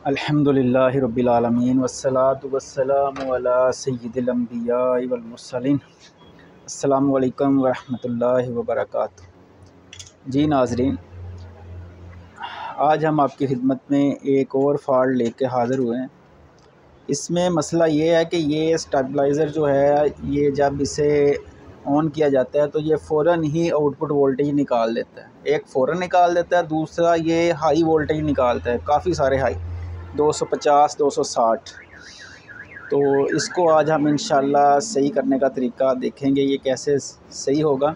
अल्हम्दुलिल्लाहि रब्बिल आलमीन वस्सलातु वस्सलामु अला सय्यिदिल अंबिया वल मुरसलीन। अस्सलामु अलैकुम वरहमतुल्लाहि वबरकातुहू। जी नाज़रीन, आज हम आपकी खिदमत में एक और फ़ॉल्ट लेके हाज़िर हुए हैं। इसमें मसला ये है कि ये स्टेबलाइज़र जो है, ये जब इसे ऑन किया जाता है तो ये फ़ौरन ही आउटपुट वोल्टेज निकाल देता है। एक फ़ौरन निकाल देता है, दूसरा ये हाई वोल्टेज निकालता है, काफ़ी सारे हाई 250 260। तो इसको आज हम इंशाल्लाह सही करने का तरीका देखेंगे, ये कैसे सही होगा।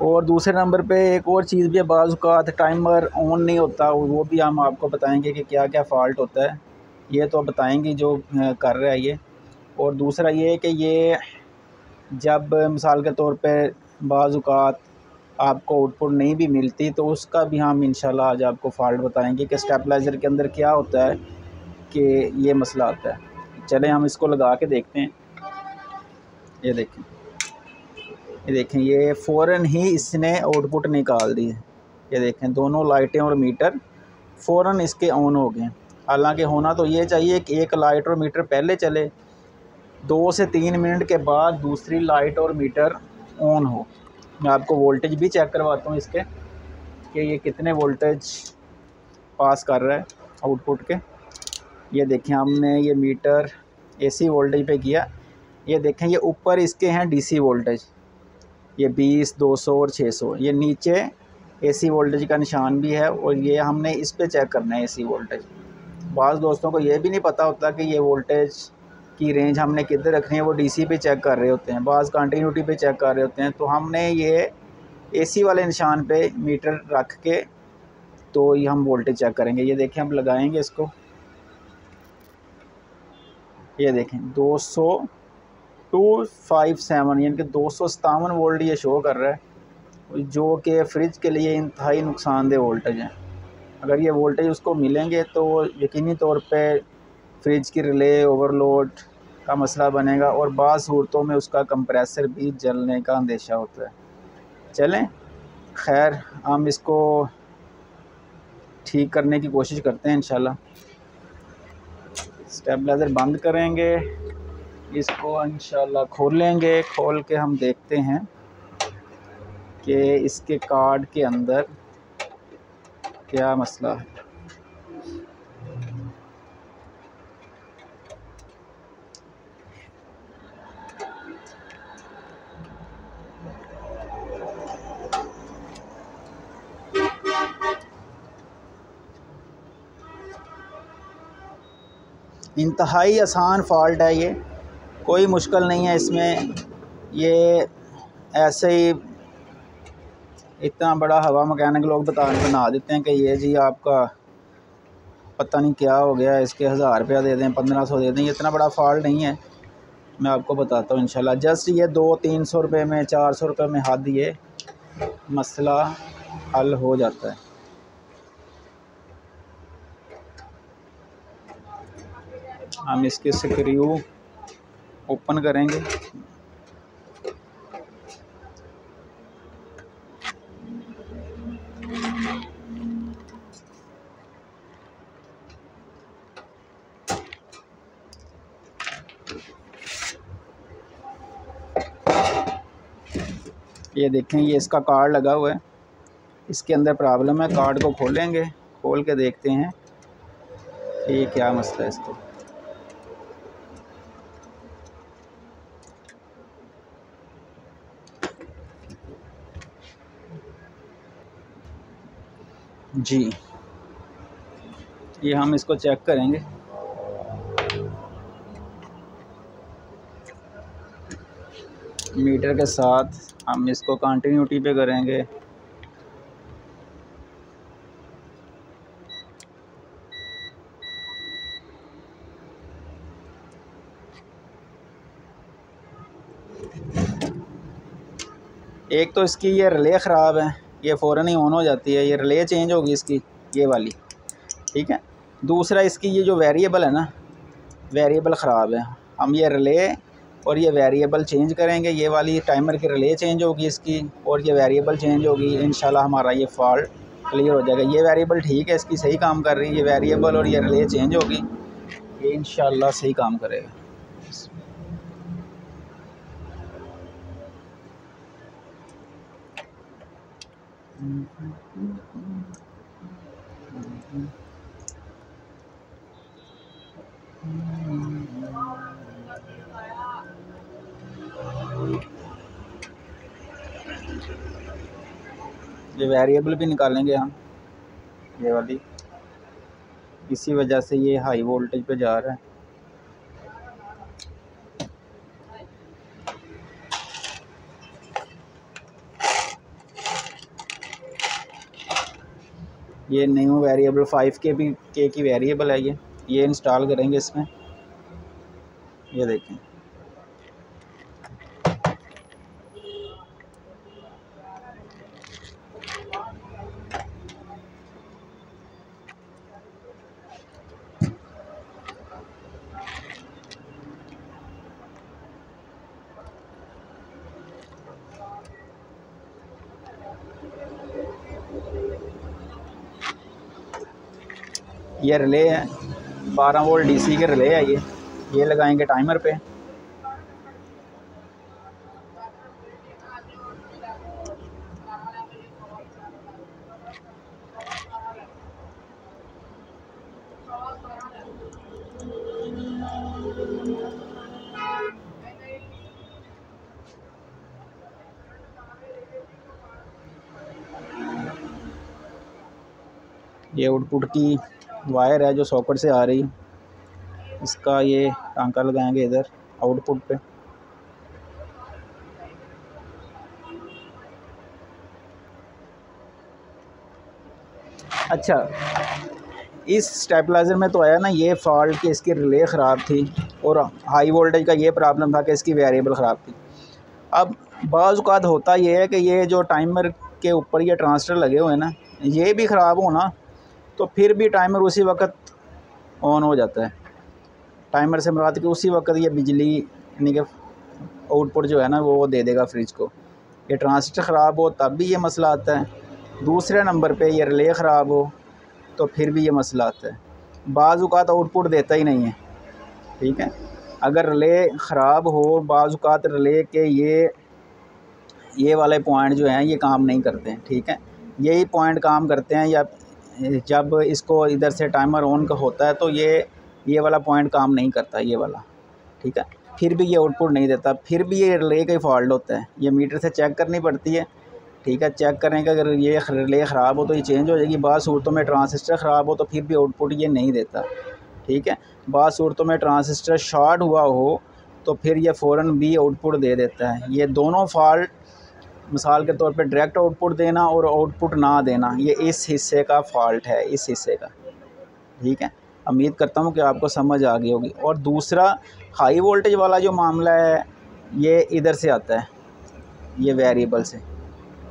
और दूसरे नंबर पे एक और चीज़ भी है, बाज़ औक़ात टाइमर ऑन नहीं होता, वो भी हम आपको बताएंगे कि क्या क्या फ़ॉल्ट होता है। ये तो बताएंगे जो कर रहा है ये। और दूसरा ये है कि ये जब मिसाल के तौर पे बाज़ औक़ात आपको आउटपुट नहीं भी मिलती, तो उसका भी हम इंशाल्लाह आज आपको फ़ॉल्ट बताएंगे कि स्टेबलाइज़र के अंदर क्या होता है कि ये मसला आता है। चलें हम इसको लगा के देखते हैं। ये देखें, ये फ़ौरन ही इसने आउटपुट निकाल दी है। ये देखें, दोनों लाइटें और मीटर फ़ौरन इसके ऑन हो गए। हालांकि होना तो ये चाहिए कि एक लाइट और मीटर पहले चले, 2 से 3 मिनट के बाद दूसरी लाइट और मीटर ऑन हो। मैं आपको वोल्टेज भी चेक करवाता हूँ इसके कि ये कितने वोल्टेज पास कर रहा है आउटपुट के। ये देखें, हमने ये मीटर एसी वोल्टेज पे किया। ये देखें, ये ऊपर इसके हैं डीसी वोल्टेज, ये 20 200 और 600। ये नीचे एसी वोल्टेज का निशान भी है, और ये हमने इस पे चेक करना है एसी वोल्टेज। बाज़ दोस्तों को ये भी नहीं पता होता कि ये वोल्टेज की रेंज हमने किधर रखनी है, वो डीसी पे चेक कर रहे होते हैं, बाज़ कंटिन्यूटी पे चेक कर रहे होते हैं। तो हमने ये एसी वाले निशान पे मीटर रख के तो ये हम वोल्टेज चेक करेंगे। ये देखें, हम लगाएंगे इसको। ये देखें 20257 यानी कि 257 वोल्ट ये शो कर रहा है, जो कि फ्रिज के लिए इंतहाई नुकसानदेह वोल्टेज है। अगर ये वोल्टेज उसको मिलेंगे तो यकीनी तौर पे फ्रिज की रिले ओवरलोड का मसला बनेगा, और बाज़ सूरतों में उसका कंप्रेसर भी जलने का अंदेशा होता है। चलें, खैर हम इसको ठीक करने की कोशिश करते हैं इंशाल्लाह। स्टेबलाइज़र बंद करेंगे, इसको इंशाल्लाह खोलेंगे। खोल के हम देखते हैं कि इसके कार्ड के अंदर क्या मसला है। इंतहाई आसान फ़ॉल्ट है, ये कोई मुश्किल नहीं है इसमें। ये ऐसे ही इतना बड़ा हवा मैकेनिक लोग बना देते हैं कि ये जी आपका पता नहीं क्या हो गया, इसके 1000 रुपया दे दें, 1500 दे दें। ये इतना बड़ा फ़ॉल्ट नहीं है, मैं आपको बताता हूँ इंशाल्लाह। जस्ट ये 200-300 रुपये में, 400 रुपये में हद ये मसला हल हो जाता है। हम इसके स्क्रू ओपन करेंगे। ये देखें, ये इसका कार्ड लगा हुआ है, इसके अंदर प्रॉब्लम है। कार्ड को खोलेंगे, खोल के देखते हैं कि ये क्या मसला है इसको। जी, ये हम इसको चेक करेंगे। मीटर के साथ हम इसको कंटिन्यूटी पे करेंगे। एक तो इसकी ये रिले ख़राब है, ये फ़ौरन ही ऑन हो जाती है। ये रिले चेंज होगी इसकी, ये वाली, ठीक है। दूसरा इसकी ये जो वेरिएबल है ना, वेरिएबल ख़राब है। हम ये रिले और ये वेरिएबल चेंज करेंगे। ये वाली टाइमर की रिले चेंज होगी इसकी, और ये वेरिएबल चेंज होगी। इंशाल्लाह हमारा ये फ़ॉल्ट क्लियर हो जाएगा। ये वेरिएबल ठीक है, इसकी सही काम कर रही है। ये वेरिएबल और ये रिले चेंज होगी, ये इंशाल्लाह सही काम करेगा। ये वेरिएबल भी निकालेंगे हम, ये वाली, इसी वजह से ये हाई वोल्टेज पे जा रहा है। ये न्यू वेरिएबल 5 के की वेरिएबल है, ये इंस्टॉल करेंगे इसमें। ये देखें, ये रिले है, 12 वोल्ट डीसी के रिले है। ये लगाएंगे टाइमर पे। ये आउटपुट की वायर है जो सॉकेट से आ रही, इसका ये टांका लगाएंगे इधर आउटपुट पे। अच्छा, इस स्टेबलाइज़र में तो आया ना ये फॉल्ट कि इसकी रिले ख़राब थी और हाई वोल्टेज का ये प्रॉब्लम था कि इसकी वेरिएबल ख़राब थी। अब बाज़ औक़ात होता ये है कि ये जो टाइमर के ऊपर ये ट्रांजिस्टर लगे हुए हैं ना, ये भी ख़राब होना तो फिर भी टाइमर उसी वक्त ऑन हो जाता है। टाइमर से मुराद कि उसी वक्त ये बिजली यानी कि आउटपुट जो है ना वो दे देगा फ्रिज को। ये ट्रांजिस्टर ख़राब हो तब भी ये मसला आता है। दूसरे नंबर पे ये रिले ख़राब हो तो फिर भी ये मसला आता है। बाज़ औक़ात आउटपुट देता ही नहीं है, ठीक है। अगर रिले ख़राब हो, बाज़ औक़ात रिले के ये वाले पॉइंट जो हैं ये काम नहीं करते हैं, ठीक है। यही पॉइंट काम करते हैं, या जब इसको इधर से टाइमर ऑन का होता है तो ये वाला पॉइंट काम नहीं करता, ये वाला, ठीक है। फिर भी ये आउटपुट नहीं देता, फिर भी ये रिले का ही फॉल्ट होता है। ये मीटर से चेक करनी पड़ती है, ठीक है। चेक करें कि अगर ये रिले ख़राब हो तो ये चेंज हो जाएगी। बाज़ सूरतों में ट्रांजिस्टर ख़राब हो तो फिर भी आउटपुट ये नहीं देता, ठीक है। बाज़ सूरतों में ट्रांजिस्टर शॉर्ट हुआ हो तो फिर ये फ़ौरन भी आउटपुट दे देता है। ये दोनों फॉल्ट, मिसाल के तौर पे डायरेक्ट आउटपुट देना और आउटपुट ना देना, ये इस हिस्से का फॉल्ट है, इस हिस्से का, ठीक है। उम्मीद करता हूँ कि आपको समझ आ गई होगी। और दूसरा हाई वोल्टेज वाला जो मामला है ये इधर से आता है, ये वेरिएबल से।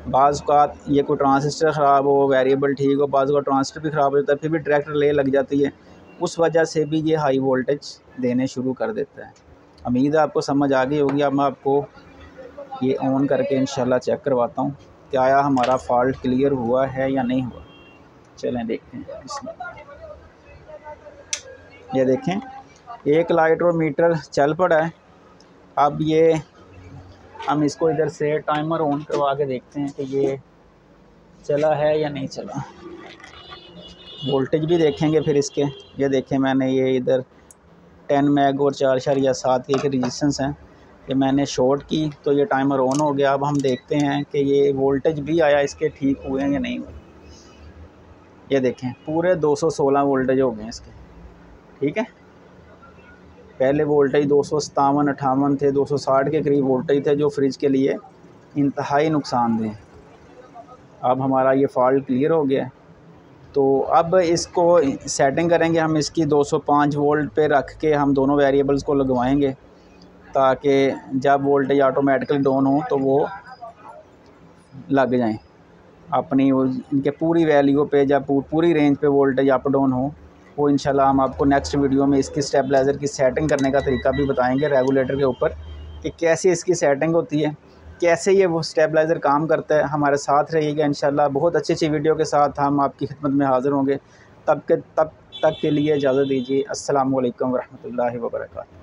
बाज़ औक़ात ये कोई ट्रांजिस्टर ख़राब हो, वेरिएबल ठीक हो, बाज़ औक़ात ट्रांजिस्टर भी ख़राब हो जाता है, फिर भी डायरेक्ट रिले लग जाती है, उस वजह से भी ये हाई वोल्टेज देने शुरू कर देता है। उम्मीद है आपको समझ आ गई होगी। अब मैं आपको ये ऑन करके इंशाल्लाह चेक करवाता हूँ कि आया हमारा फॉल्ट क्लियर हुआ है या नहीं हुआ। चलें देखते हैं इसमें। ये देखें, एक लाइट और मीटर चल पड़ा है। अब ये हम इसको इधर से टाइमर ऑन करवा के देखते हैं कि ये चला है या नहीं चला। वोल्टेज भी देखेंगे फिर इसके। ये देखें, मैंने ये इधर 10 मैग और 4.7 के रेजिस्टेंस हैं, ये मैंने शॉर्ट की तो ये टाइमर ऑन हो गया। अब हम देखते हैं कि ये वोल्टेज भी आया इसके ठीक हुए हैं या नहीं हुए। ये देखें, पूरे 216 वोल्टेज हो गए इसके, ठीक है। पहले वोल्टेज 257, 58 थे, 260 के करीब वोल्टेज थे जो फ्रिज के लिए इंतहाई नुकसानदेह। अब हमारा ये फॉल्ट क्लियर हो गया। तो अब इसको सेटिंग करेंगे हम, इसकी 205 वोल्ट पे रख के हम दोनों वेरिएबल्स को लगवाएंगे ताकि जब वोल्टेज ऑटोमेटिकली डाउन हो तो वो लग जाएं अपनी इनके पूरी वैल्यू पे। जब पूरी रेंज पे वोल्टेज अप डाउन हो, वो इंशाल्लाह हम आपको नेक्स्ट वीडियो में इसकी स्टेबलाइज़र की सेटिंग करने का तरीका भी बताएंगे रेगुलेटर के ऊपर कि कैसे इसकी सेटिंग होती है। कैसे ये वो स्टेबलाइज़र काम करता है। हमारे साथ रहिएगा, इंशाल्लाह बहुत अच्छी अच्छी वीडियो के साथ हम आपकी खिदमत में हाज़िर होंगे। तब तक के लिए इजाज़त दीजिए। अस्सलामु अलैकुम वरहमतुल्लाहि वबरकातुहू।